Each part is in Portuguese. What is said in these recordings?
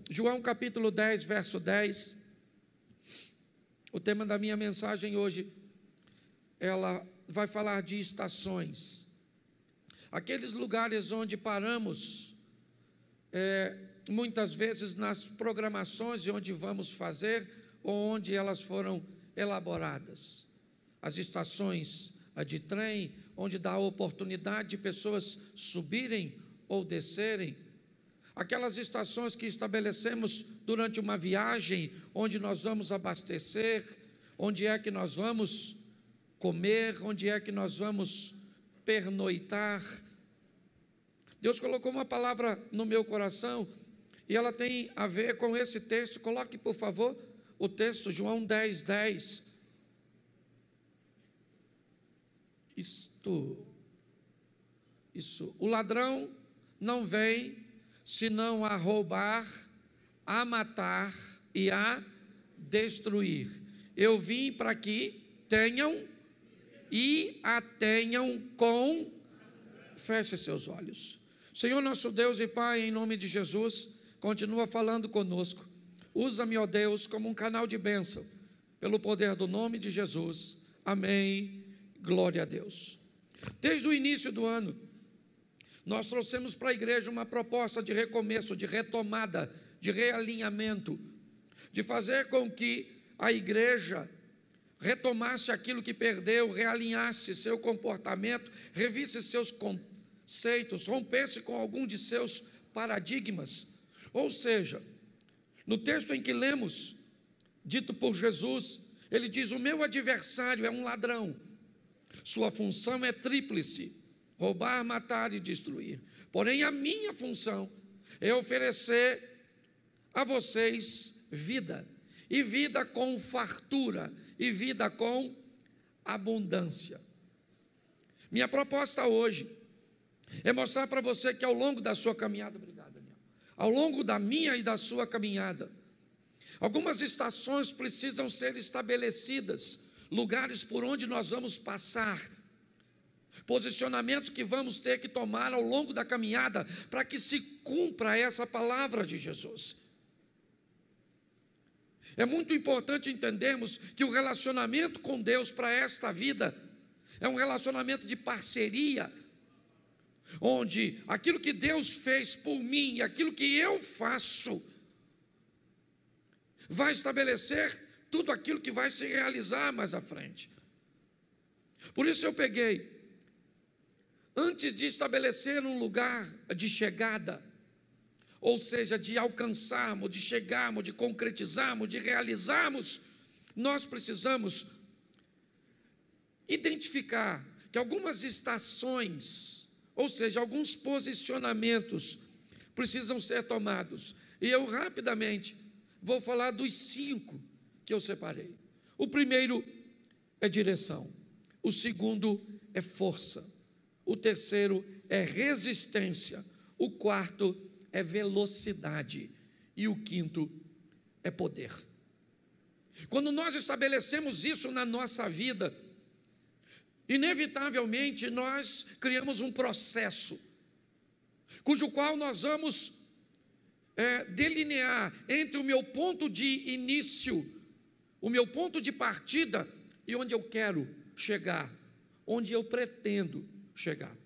João capítulo 10, verso 10. O tema da minha mensagem hoje, ela vai falar de estações. Aqueles lugares onde paramos, muitas vezes nas programações de onde vamos fazer, ou onde elas foram elaboradas. As estações de trem, onde dá a oportunidade de pessoas subirem ou descerem. Aquelas estações que estabelecemos durante uma viagem, onde nós vamos abastecer, onde é que nós vamos comer, onde é que nós vamos pernoitar. Deus colocou uma palavra no meu coração, e ela tem a ver com esse texto. Coloque, por favor, o texto, João 10, 10. O ladrão não vem senão a roubar, a matar e a destruir. Eu vim para que tenham e a tenham com... Feche seus olhos. Senhor nosso Deus e Pai, em nome de Jesus, continua falando conosco. Usa-me, ó Deus, como um canal de bênção, pelo poder do nome de Jesus. Amém. Glória a Deus. Desde o início do ano, nós trouxemos para a igreja uma proposta de recomeço, de retomada, de realinhamento, de fazer com que a igreja retomasse aquilo que perdeu, realinhasse seu comportamento, revisse seus conceitos, rompesse com algum de seus paradigmas. Ou seja, no texto em que lemos, dito por Jesus, ele diz: o meu adversário é um ladrão, sua função é tríplice: roubar, matar e destruir. Porém, a minha função é oferecer a vocês vida, e vida com fartura, e vida com abundância. Minha proposta hoje é mostrar para você que ao longo da sua caminhada, obrigado, Daniel, ao longo da minha e da sua caminhada, algumas estações precisam ser estabelecidas, lugares por onde nós vamos passar, posicionamentos que vamos ter que tomar ao longo da caminhada, para que se cumpra essa palavra de Jesus. É muito importante entendermos que o relacionamento com Deus para esta vida é um relacionamento de parceria, onde aquilo que Deus fez por mim e aquilo que eu faço vai estabelecer tudo aquilo que vai se realizar mais à frente. Por isso eu peguei, antes de estabelecer um lugar de chegada, ou seja, de alcançarmos, de chegarmos, de concretizarmos, de realizarmos, nós precisamos identificar que algumas estações, ou seja, alguns posicionamentos precisam ser tomados. E eu rapidamente vou falar dos 5 que eu separei. O primeiro é direção, o segundo é força, o terceiro é resistência, o quarto é velocidade e o quinto é poder. Quando nós estabelecemos isso na nossa vida, inevitavelmente nós criamos um processo, cujo qual nós vamos delinear entre o meu ponto de início, o meu ponto de partida e onde eu quero chegar, onde eu pretendo chegar.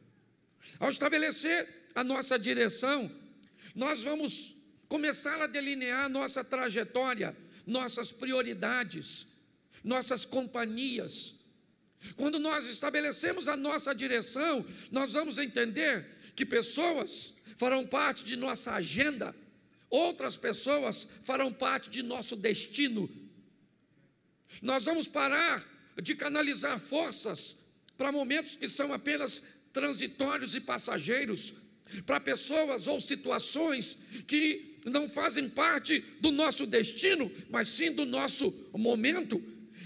Ao estabelecer a nossa direção, nós vamos começar a delinear nossa trajetória, nossas prioridades, nossas companhias. Quando nós estabelecemos a nossa direção, nós vamos entender que pessoas farão parte de nossa agenda, outras pessoas farão parte de nosso destino. Nós vamos parar de canalizar forças para momentos que são apenas transitórios e passageiros, para pessoas ou situações que não fazem parte do nosso destino, mas sim do nosso momento.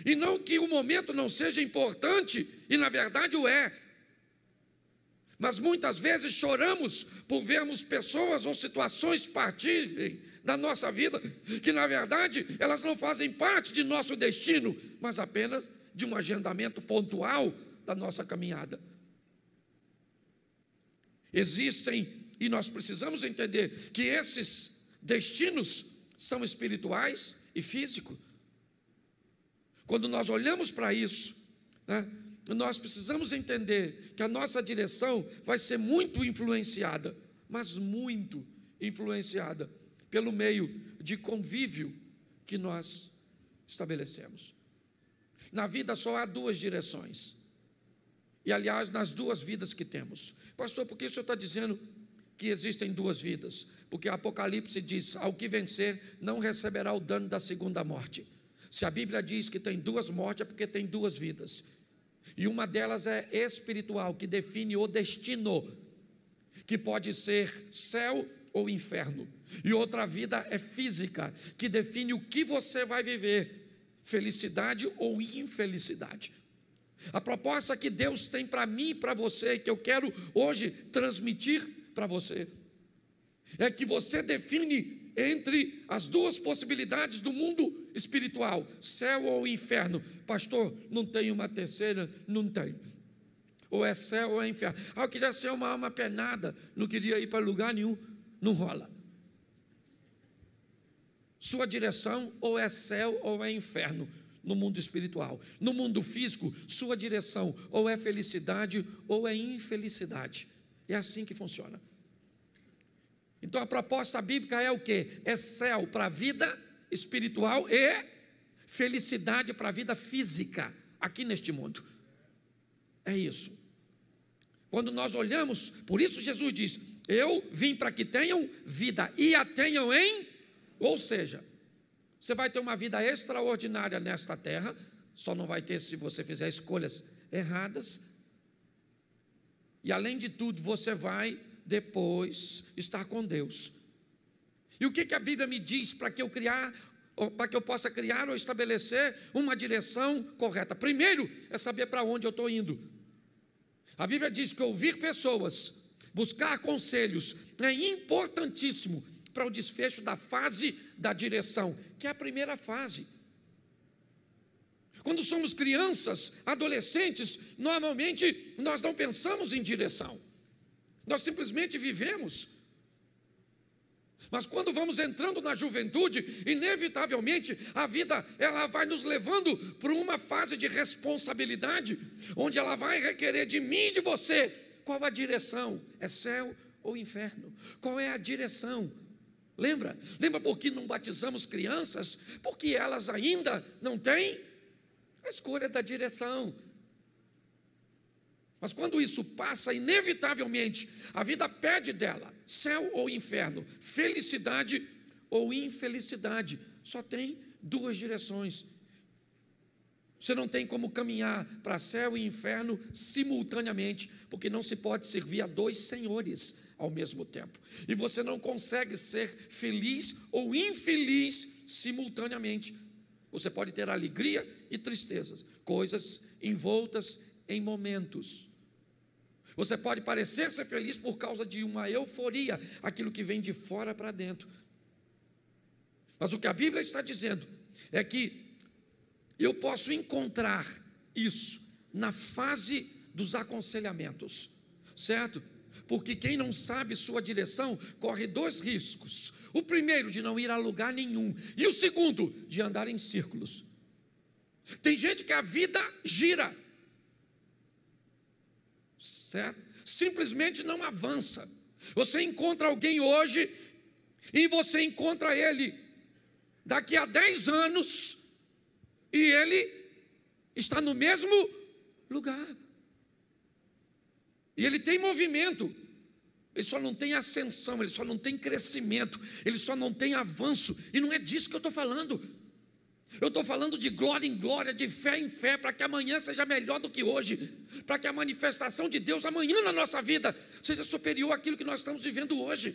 E não que o momento não seja importante, e na verdade o é, mas muitas vezes choramos por vermos pessoas ou situações partirem da nossa vida, que na verdade elas não fazem parte de nosso destino, mas apenas de um agendamento pontual da nossa caminhada. Existem, e nós precisamos entender que esses destinos são espirituais e físicos. Quando nós olhamos para isso, né, nós precisamos entender que a nossa direção vai ser muito influenciada, mas muito influenciada pelo meio de convívio que nós estabelecemos. Na vida só há duas direções. E, aliás, nas duas vidas que temos. Pastor, por que o senhor está dizendo que existem duas vidas? Porque Apocalipse diz: ao que vencer não receberá o dano da segunda morte. Se a Bíblia diz que tem duas mortes, é porque tem duas vidas. E uma delas é espiritual, que define o destino, que pode ser céu ou inferno. E outra vida é física, que define o que você vai viver, felicidade ou infelicidade. A proposta que Deus tem para mim e para você, que eu quero hoje transmitir para você, é que você define entre as duas possibilidades do mundo espiritual, céu ou inferno. Pastor, não tem uma terceira? Não tem. Ou é céu ou é inferno. Eu queria ser uma alma penada, não queria ir para lugar nenhum. Não rola. Sua direção ou é céu ou é inferno no mundo espiritual. No mundo físico, sua direção ou é felicidade ou é infelicidade. É assim que funciona. Então a proposta bíblica é o quê? É céu para a vida espiritual e felicidade para a vida física aqui neste mundo. É isso. Quando nós olhamos, por isso Jesus diz: eu vim para que tenham vida e a tenham em... Ou seja, você vai ter uma vida extraordinária nesta terra, só não vai ter se você fizer escolhas erradas. E além de tudo, você vai depois estar com Deus. E o que a Bíblia me diz para que eu possa criar ou estabelecer uma direção correta? Primeiro é saber para onde eu estou indo. A Bíblia diz que ouvir pessoas, buscar conselhos é importantíssimo para o desfecho da fase da direção, que é a primeira fase. Quando somos crianças, adolescentes, normalmente nós não pensamos em direção. Nós simplesmente vivemos. Mas quando vamos entrando na juventude, inevitavelmente a vida ela vai nos levando para uma fase de responsabilidade, onde ela vai requerer de mim e de você qual a direção, é céu ou inferno? Qual é a direção? Lembra por que não batizamos crianças? Porque elas ainda não têm a escolha da direção. Mas quando isso passa, inevitavelmente, a vida pede dela, céu ou inferno, felicidade ou infelicidade. Só tem duas direções. Você não tem como caminhar para céu e inferno simultaneamente, porque não se pode servir a dois senhores ao mesmo tempo. E você não consegue ser feliz ou infeliz simultaneamente. Você pode ter alegria e tristezas, coisas envoltas em momentos. Você pode parecer ser feliz por causa de uma euforia, aquilo que vem de fora para dentro. Mas o que a Bíblia está dizendo é que eu posso encontrar isso na fase dos aconselhamentos, certo? Porque quem não sabe sua direção corre dois riscos. O primeiro, de não ir a lugar nenhum, e o segundo, de andar em círculos. Tem gente que a vida gira, certo? Simplesmente não avança. Você encontra alguém hoje e você encontra ele daqui a 10 anos e ele está no mesmo lugar. E ele tem movimento, ele só não tem ascensão, ele só não tem crescimento, ele só não tem avanço. E não é disso que eu estou falando. Eu estou falando de glória em glória, de fé em fé, para que amanhã seja melhor do que hoje, para que a manifestação de Deus amanhã na nossa vida seja superior àquilo que nós estamos vivendo hoje.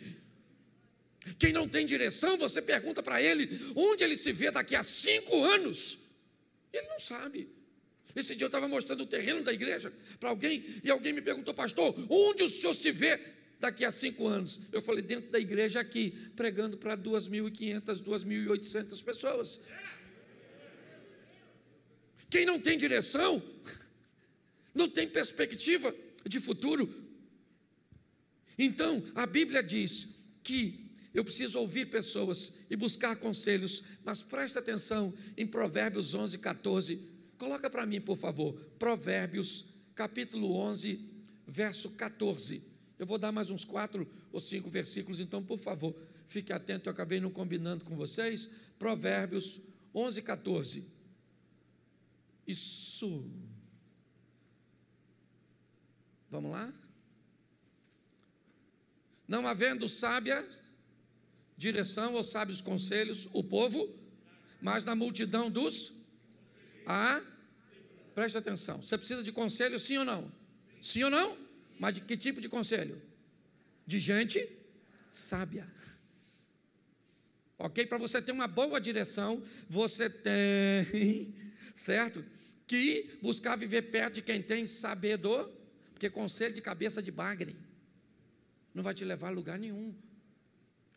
Quem não tem direção, você pergunta para ele onde ele se vê daqui a 5 anos, ele não sabe. Esse dia eu estava mostrando o terreno da igreja para alguém, e alguém me perguntou: pastor, onde o senhor se vê daqui a 5 anos? Eu falei: dentro da igreja aqui, pregando para 2.500, 2.800 pessoas. Quem não tem direção, não tem perspectiva de futuro. Então, a Bíblia diz que Eu preciso ouvir pessoas e buscar conselhos, mas presta atenção em Provérbios 11, 14. Coloca para mim, por favor, Provérbios, capítulo 11, verso 14. Eu vou dar mais uns 4 ou 5 versículos, então, por favor, fique atento, eu acabei não combinando com vocês. Provérbios 11, 14. Isso. Vamos lá? Não havendo sábia direção ou sábios conselhos, o povo, mas na multidão dos... Preste atenção, você precisa de conselho, sim ou não? Sim ou não? Mas de que tipo de conselho? De gente sábia. Ok? Para você ter uma boa direção, você tem, certo? Que buscar viver perto de quem tem sabedor, porque conselho de cabeça de bagre não vai te levar a lugar nenhum.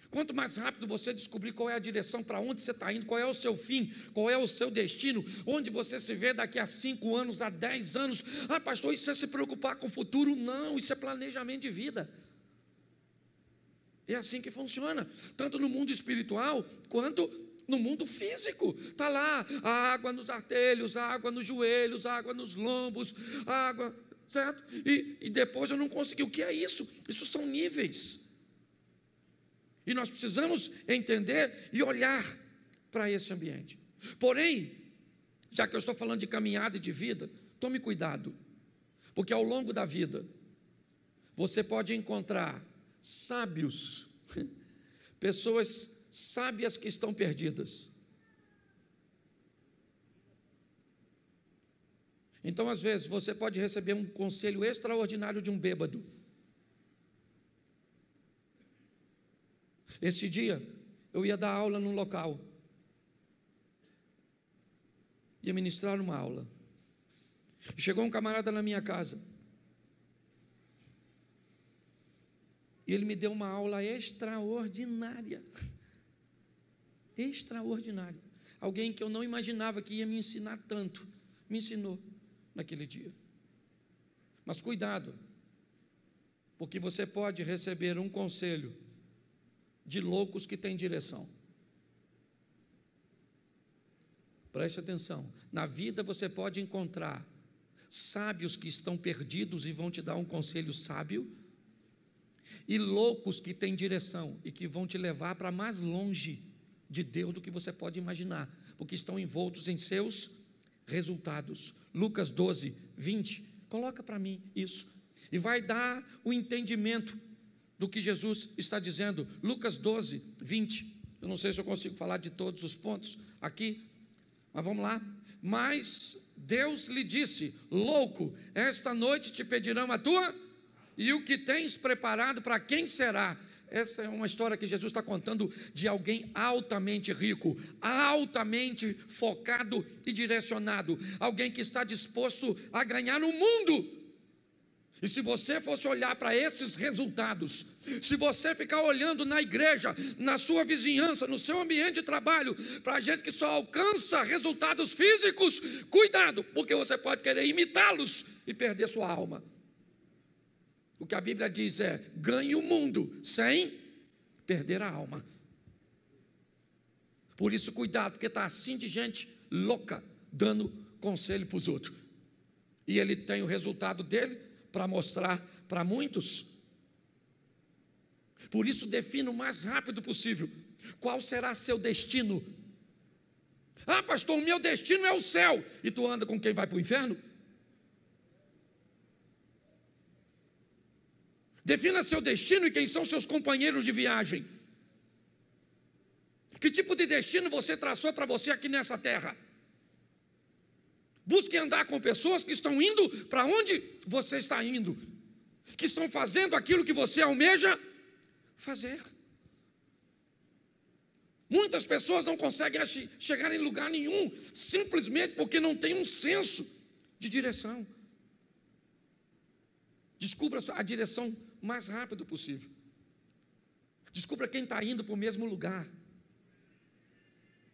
Quanto mais rápido você descobrir qual é a direção, para onde você está indo, qual é o seu fim, qual é o seu destino, onde você se vê daqui a 5 anos, a 10 anos. Pastor, isso é se preocupar com o futuro? Não, isso é planejamento de vida. É assim que funciona, tanto no mundo espiritual, quanto no mundo físico. Está lá, a água nos artelhos, a água nos joelhos, a água nos lombos, a água, certo? E depois eu não consegui. O que é isso? Isso são níveis. E nós precisamos entender e olhar para esse ambiente. Porém, já que eu estou falando de caminhada e de vida, tome cuidado, porque ao longo da vida, você pode encontrar sábios, pessoas sábias que estão perdidas. Então, às vezes, você pode receber um conselho extraordinário de um bêbado. Esse dia, eu ia dar aula num local, ia ministrar uma aula, chegou um camarada na minha casa, e ele me deu uma aula extraordinária, alguém que eu não imaginava que ia me ensinar tanto, me ensinou naquele dia. Mas cuidado, porque você pode receber um conselho de loucos que têm direção. Preste atenção, na vida você pode encontrar sábios que estão perdidos e vão te dar um conselho sábio, e loucos que têm direção e que vão te levar para mais longe de Deus do que você pode imaginar, porque estão envoltos em seus resultados. Lucas 12, 20, coloca para mim isso, e vai dar o entendimento do que Jesus está dizendo. Lucas 12, 20, eu não sei se eu consigo falar de todos os pontos aqui, mas vamos lá. Mas Deus lhe disse: louco, esta noite te pedirão a tua, e o que tens preparado para quem será? Essa é uma história que Jesus está contando de alguém altamente rico, altamente focado e direcionado, alguém que está disposto a ganhar o mundo. E se você fosse olhar para esses resultados, se você ficar olhando na igreja, na sua vizinhança, no seu ambiente de trabalho, para gente que só alcança resultados físicos, cuidado, porque você pode querer imitá-los e perder sua alma. O que a Bíblia diz é: ganhe o mundo sem perder a alma. Por isso, cuidado, porque está assim de gente louca, dando conselho para os outros, e ele tem o resultado dele para mostrar para muitos. Por isso, defina o mais rápido possível qual será seu destino. Pastor, o meu destino é o céu, e tu anda com quem vai para o inferno? Defina seu destino e quem são seus companheiros de viagem. Que tipo de destino você traçou para você aqui nessa terra? Busque andar com pessoas que estão indo para onde você está indo, que estão fazendo aquilo que você almeja fazer. Muitas pessoas não conseguem chegar em lugar nenhum, simplesmente porque não tem um senso de direção. Descubra a direção o mais rápido possível. Descubra quem está indo para o mesmo lugar,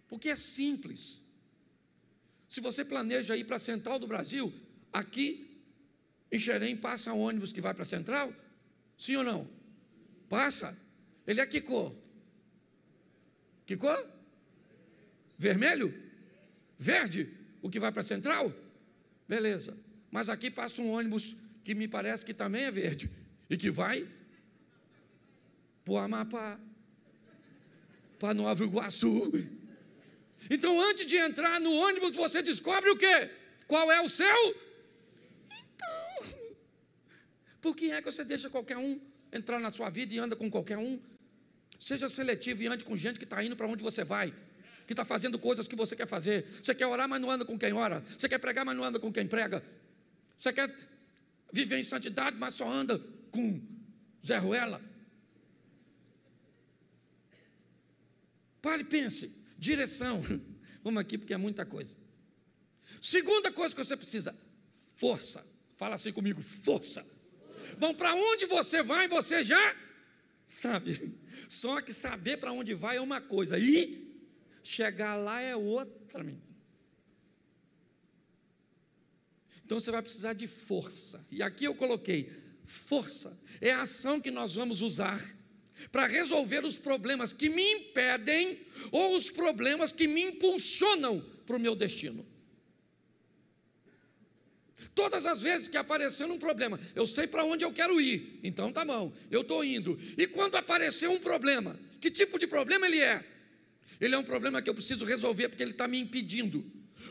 porque é simples. Se você planeja ir para a Central do Brasil, aqui em Xerém passa ônibus que vai para a Central? Sim ou não? Passa. Ele é que cor? Que cor? Vermelho? Verde? O que vai para a Central? Beleza. Mas aqui passa um ônibus que me parece que também é verde e que vai para o Amapá, para Nova Iguaçu. Então, antes de entrar no ônibus, você descobre o quê? Qual é o seu? Então, por que é que você deixa qualquer um entrar na sua vida e anda com qualquer um? Seja seletivo e ande com gente que está indo para onde você vai, que está fazendo coisas que você quer fazer. Você quer orar, mas não anda com quem ora. Você quer pregar, mas não anda com quem prega. Você quer viver em santidade, mas só anda com Zé Ruela. Pare e pense. Direção. Vamos aqui porque é muita coisa. Segunda coisa que você precisa: força. Fala assim comigo: força. Bom, para onde você vai, você já sabe. Só que saber para onde vai é uma coisa e chegar lá é outra. Então você vai precisar de força. E aqui eu coloquei: força é a ação que nós vamos usar para resolver os problemas que me impedem ou os problemas que me impulsionam para o meu destino. Todas as vezes que aparecer um problema, eu sei para onde eu quero ir, então tá bom, eu estou indo. E quando aparecer um problema, que tipo de problema ele é? Ele é um problema que eu preciso resolver porque ele está me impedindo,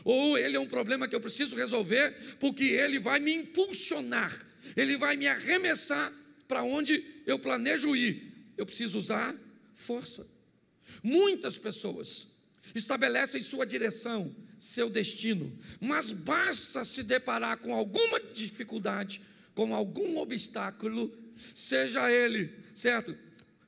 ou ele é um problema que eu preciso resolver porque ele vai me impulsionar, ele vai me arremessar para onde eu planejo ir. Eu preciso usar força. Muitas pessoas estabelecem sua direção, seu destino, mas basta se deparar com alguma dificuldade, com algum obstáculo, seja ele, certo,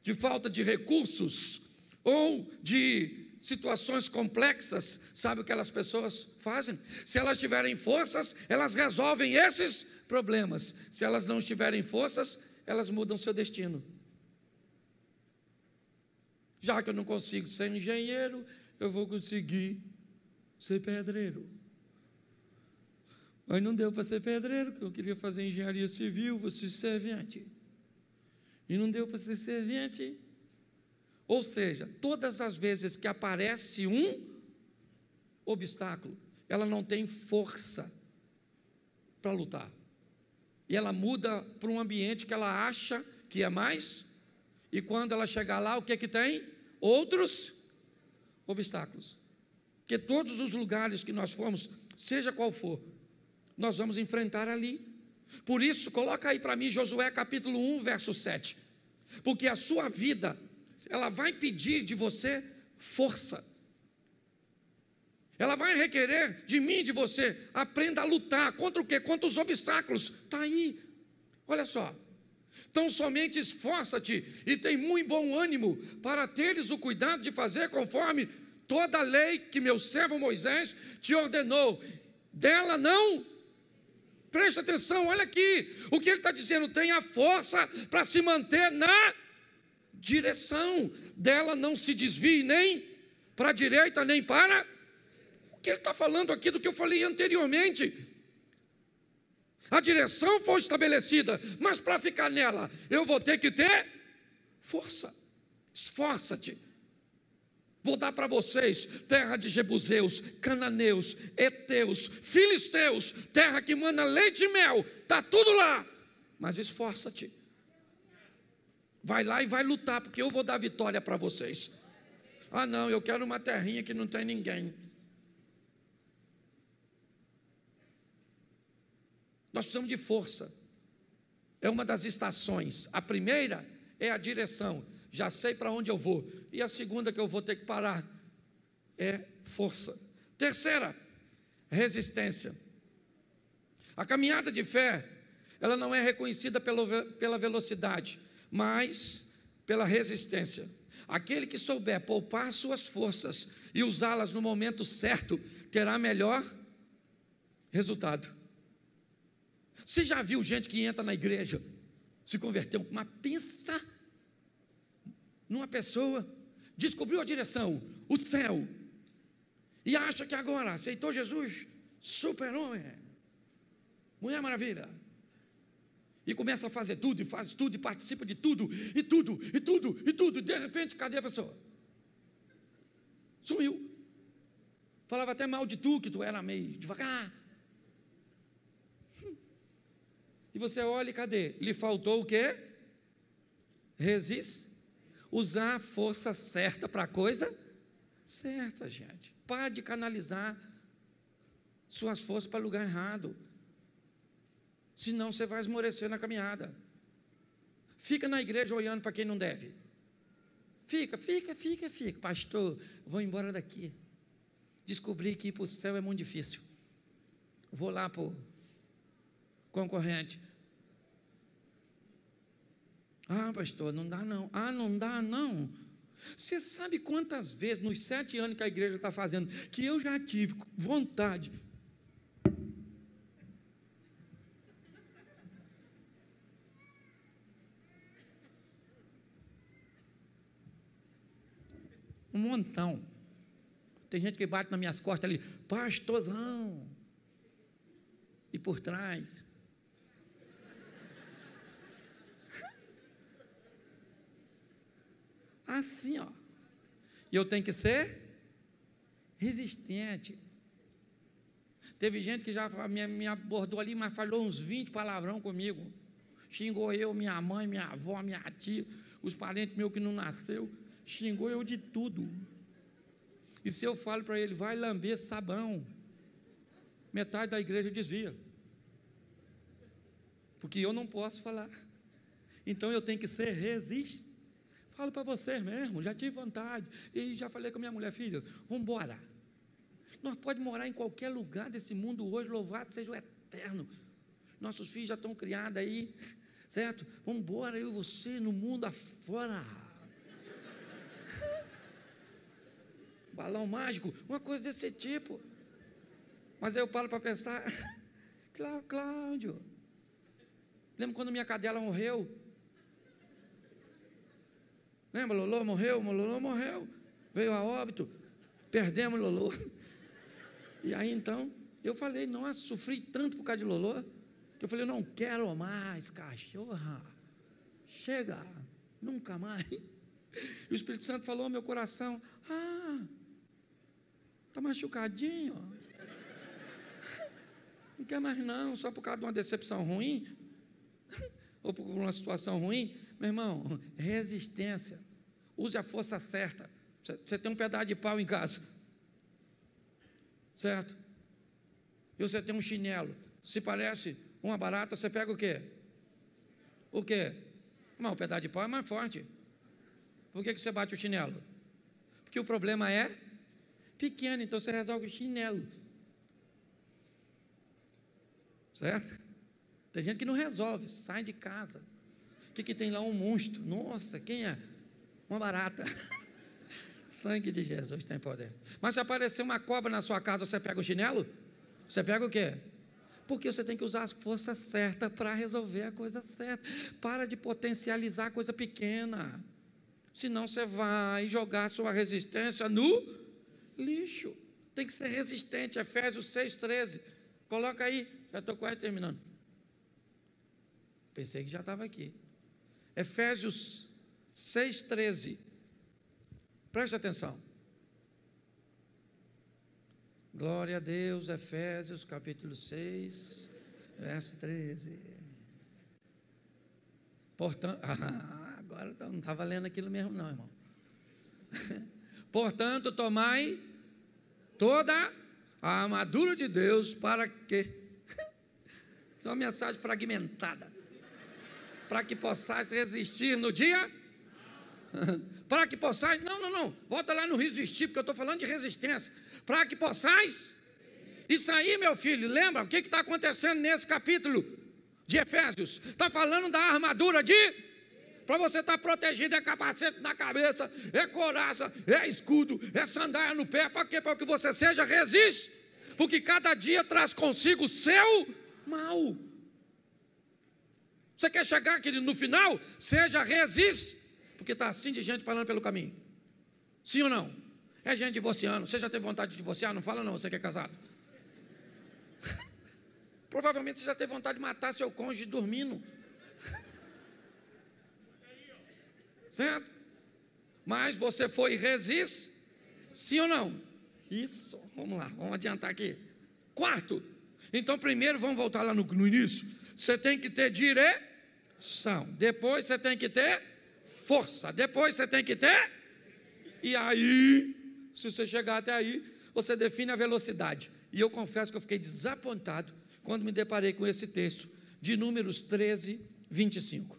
de falta de recursos ou de situações complexas. Sabe o que aquelas pessoas fazem? Se elas tiverem forças, elas resolvem esses problemas. Se elas não tiverem forças, elas mudam seu destino. Já que eu não consigo ser engenheiro, eu vou conseguir ser pedreiro. Mas não deu para ser pedreiro, porque eu queria fazer engenharia civil, vou ser servente. E não deu para ser servente. Ou seja, todas as vezes que aparece um obstáculo, ela não tem força para lutar. E ela muda para um ambiente que ela acha que é mais. E quando ela chegar lá, o que é que tem? Outros obstáculos. Porque todos os lugares que nós formos, seja qual for, nós vamos enfrentar ali. Por isso, coloca aí para mim Josué capítulo 1, verso 7. Porque a sua vida, ela vai pedir de você força. Ela vai requerer de mim e de você, aprenda a lutar. Contra o quê? Contra os obstáculos. Está aí. Olha só. Então somente esforça-te e tem muito bom ânimo para teres o cuidado de fazer conforme toda a lei que meu servo Moisés te ordenou. Dela não, preste atenção, olha aqui, o que ele está dizendo: tenha força para se manter na direção, dela não se desvie nem para a direita nem para... O que ele está falando aqui do que eu falei anteriormente. A direção foi estabelecida, mas para ficar nela, eu vou ter que ter força. Esforça-te. Vou dar para vocês terra de jebuseus, cananeus, heteus, filisteus, terra que manda leite e mel, está tudo lá. Mas esforça-te. Vai lá e vai lutar, porque eu vou dar vitória para vocês. Ah não, eu quero uma terrinha que não tem ninguém. Nós precisamos de força. É uma das estações. A primeira é a direção. Já sei para onde eu vou. E a segunda que eu vou ter que parar é força. Terceira, resistência. A caminhada de fé, ela não é reconhecida pela velocidade, mas pela resistência. Aquele que souber poupar suas forças e usá-las no momento certo, terá melhor resultado. Você já viu gente que entra na igreja, se converteu, mas pensa numa pessoa, descobriu a direção, o céu, e acha que agora aceitou Jesus, super-homem, Mulher Maravilha, e começa a fazer tudo, e faz tudo, e participa de tudo, e de repente, cadê a pessoa? Sumiu. Falava até mal de tu, que tu era meio devagar. E você olha e cadê? Lhe faltou o quê? Resiste. Usar a força certa para a coisa certa, gente. Pare de canalizar suas forças para lugar errado. Senão você vai esmorecer na caminhada. Fica na igreja olhando para quem não deve. Fica. Pastor, vou embora daqui. Descobri que ir para o céu é muito difícil. Vou lá para o concorrente. Ah, pastor, não dá não. Ah, não dá não. Você sabe quantas vezes, nos 7 anos que a igreja está fazendo, que eu já tive vontade. Um montão. Tem gente que bate nas minhas costas ali, pastorzão. E por trás. Assim, ó. E eu tenho que ser resistente. Teve gente que já me abordou ali, mas falou uns 20 palavrão comigo. Xingou eu, minha mãe, minha avó, minha tia, os parentes meus que não nasceu. Xingou eu de tudo. E se eu falo para ele, vai lamber sabão, metade da igreja desvia. Porque eu não posso falar. Então eu tenho que ser resistente. Falo para vocês mesmo, já tive vontade. E já falei com a minha mulher, filha, vamos embora. Nós podemos morar em qualquer lugar desse mundo hoje, louvado seja o Eterno. Nossos filhos já estão criados aí, certo? Vamos embora, eu e você, no mundo afora. Balão mágico, uma coisa desse tipo. Mas aí eu paro para pensar, Cláudio, lembra quando minha cadela morreu? Lembra, Lolô morreu, veio a óbito, perdemos Lolô. E aí então, eu falei, nossa, sofri tanto por causa de Lolô, que eu falei, não quero mais, cachorra, chega, nunca mais. E o Espírito Santo falou ao meu coração, está machucadinho, não quer mais não, só por causa de uma decepção ruim, ou por uma situação ruim. Meu irmão, resistência, use a força certa. Você tem um pedaço de pau em casa, certo? E você tem um chinelo, se parece uma barata, você pega o quê? O quê? Mas o pedaço de pau é mais forte. Por que você bate o chinelo? Porque o problema é pequeno, então você resolve o chinelo, certo? Tem gente que não resolve, sai de casa. O que tem lá? Um monstro. Nossa, quem é? Uma barata. Sangue de Jesus tem poder. Mas se aparecer uma cobra na sua casa, você pega o chinelo? Você pega o quê? Porque você tem que usar as forças certas para resolver a coisa certa. Para de potencializar a coisa pequena. Senão você vai jogar a sua resistência no lixo. Tem que ser resistente. Efésios 6,13. Coloca aí. Já estou quase terminando. Pensei que já estava aqui. Efésios 6,13. Preste atenção. Glória a Deus, Efésios capítulo 6, verso 13. Portanto, agora não estava lendo aquilo mesmo não, irmão. Portanto, tomai toda a armadura de Deus para que... Isso é uma mensagem fragmentada. Para que possais resistir no dia? Para que possais, não, volta lá no resistir, porque eu estou falando de resistência. Para que possais, isso aí, meu filho, lembra o que está acontecendo nesse capítulo de Efésios? Está falando da armadura para você estar protegido, é capacete na cabeça, é couraça, é escudo, é sandália no pé, para quê? Para que você seja resiste, porque cada dia traz consigo o seu mal. Você quer chegar, querido, no final? Seja resiste, porque está assim de gente falando pelo caminho. Sim ou não? É gente divorciando. Você já teve vontade de divorciar? Não fala não, você que é casado. Provavelmente você já teve vontade de matar seu cônjuge dormindo. Certo? Mas você foi resiste. Sim ou não? Isso, vamos lá, vamos adiantar aqui. Quarto, então primeiro vamos voltar lá no início. Você tem que ter direção, depois você tem que ter força, depois você tem que ter... E aí, se você chegar até aí, você define a velocidade. E eu confesso que eu fiquei desapontado quando me deparei com esse texto de Números 13, 25.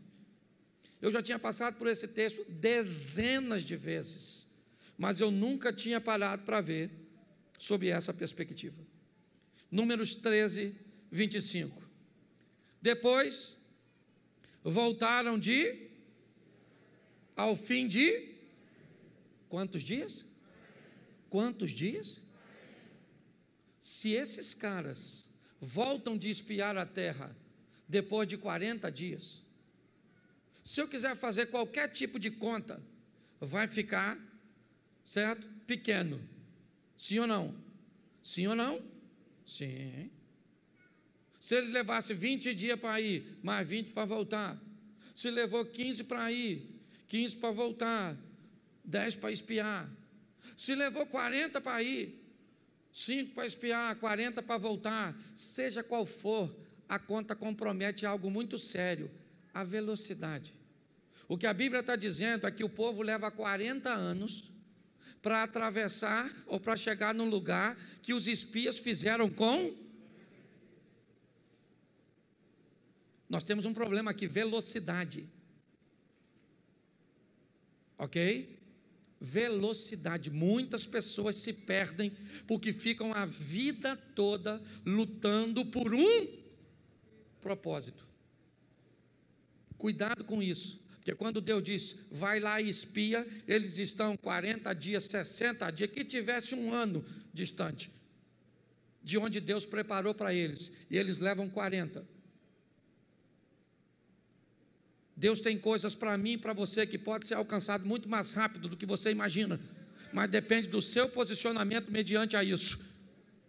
Eu já tinha passado por esse texto dezenas de vezes, mas eu nunca tinha parado para ver sob essa perspectiva. Números 13, 25. Depois, voltaram ao fim de quantos dias? Quantos dias? Se esses caras voltam de espiar a terra depois de 40 dias, se eu quiser fazer qualquer tipo de conta, vai ficar, certo? Pequeno. Sim ou não? Sim ou não? Sim. Se ele levasse 20 dias para ir, mais 20 para voltar. Se levou 15 para ir, 15 para voltar, 10 para espiar. Se levou 40 para ir, 5 para espiar, 40 para voltar, seja qual for, a conta compromete algo muito sério, a velocidade. O que a Bíblia está dizendo é que o povo leva 40 anos para atravessar ou para chegar num lugar que os espias fizeram com... Nós temos um problema aqui, velocidade. Ok? Velocidade. Muitas pessoas se perdem porque ficam a vida toda lutando por um propósito. Cuidado com isso, porque quando Deus diz, vai lá e espia, eles estão 40 dias, 60 dias, que tivesse um ano distante de onde Deus preparou para eles, e eles levam 40. Deus tem coisas para mim e para você que pode ser alcançado muito mais rápido do que você imagina, mas depende do seu posicionamento mediante a isso,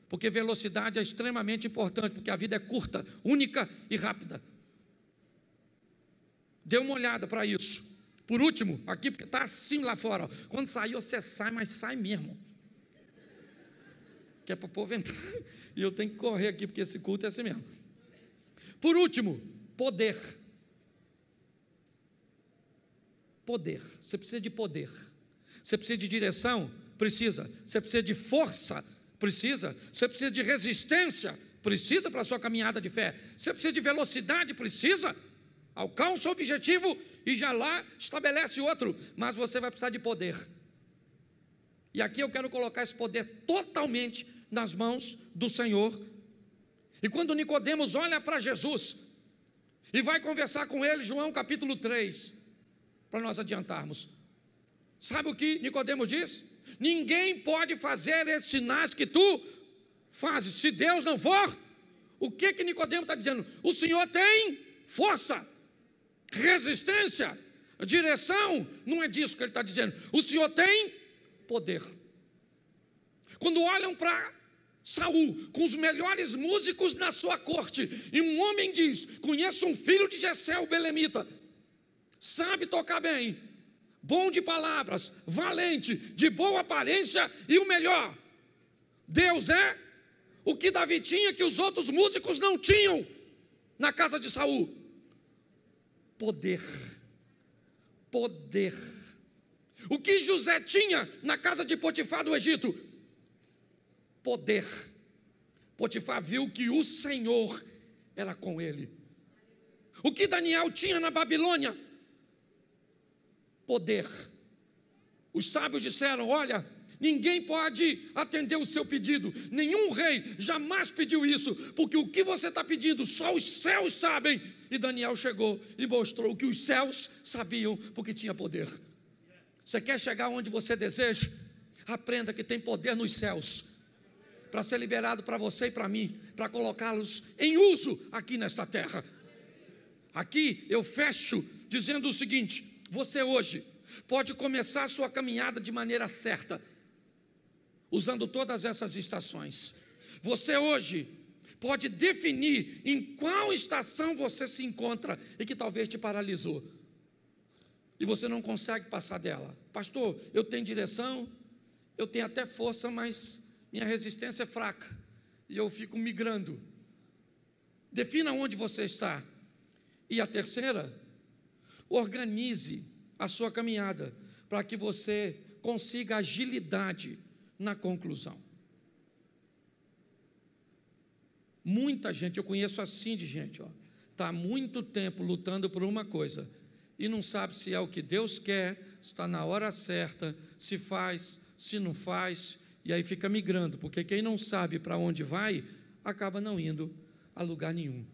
porque velocidade é extremamente importante, porque a vida é curta, única e rápida. Dê uma olhada para isso. Por último, aqui, porque está assim lá fora, ó. Quando sair você sai, mas sai mesmo, que é para o povo entrar, e eu tenho que correr aqui, porque esse culto é assim mesmo. Por último, poder. Poder, você precisa de poder, você precisa de direção, precisa, você precisa de força, precisa, você precisa de resistência, precisa para a sua caminhada de fé, você precisa de velocidade, precisa, alcança o objetivo e já lá estabelece outro, mas você vai precisar de poder, e aqui eu quero colocar esse poder totalmente nas mãos do Senhor. E quando Nicodemos olha para Jesus e vai conversar com ele, João capítulo 3, para nós adiantarmos, sabe o que Nicodemos diz? Ninguém pode fazer esses sinais que tu fazes, se Deus não for. O que Nicodemos está dizendo? O Senhor tem força, resistência, direção, não é disso que ele está dizendo. O Senhor tem poder. Quando olham para Saul, com os melhores músicos na sua corte, e um homem diz, conheço um filho de Jessé, o belemita, sabe tocar bem, bom de palavras, valente, de boa aparência e o melhor, Deus é o que Davi tinha que os outros músicos não tinham na casa de Saul: poder. Poder. O que José tinha na casa de Potifar do Egito? Poder. Potifar viu que o Senhor era com ele. O que Daniel tinha na Babilônia? Poder. Os sábios disseram, olha, ninguém pode atender o seu pedido, nenhum rei jamais pediu isso, porque o que você está pedindo, só os céus sabem. E Daniel chegou e mostrou que os céus sabiam, porque tinha poder. Você quer chegar onde você deseja? Aprenda que tem poder nos céus, para ser liberado para você e para mim, para colocá-los em uso aqui nesta terra. Aqui eu fecho dizendo o seguinte: você hoje pode começar a sua caminhada de maneira certa, usando todas essas estações. Você hoje pode definir em qual estação você se encontra e que talvez te paralisou, e você não consegue passar dela. Pastor, eu tenho direção, eu tenho até força, mas minha resistência é fraca, e eu fico migrando. Defina onde você está. E a terceira, organize a sua caminhada, para que você consiga agilidade na conclusão. Muita gente, eu conheço assim de gente, está há muito tempo lutando por uma coisa, e não sabe se é o que Deus quer, se está na hora certa, se faz, se não faz, e aí fica migrando, porque quem não sabe para onde vai, acaba não indo a lugar nenhum.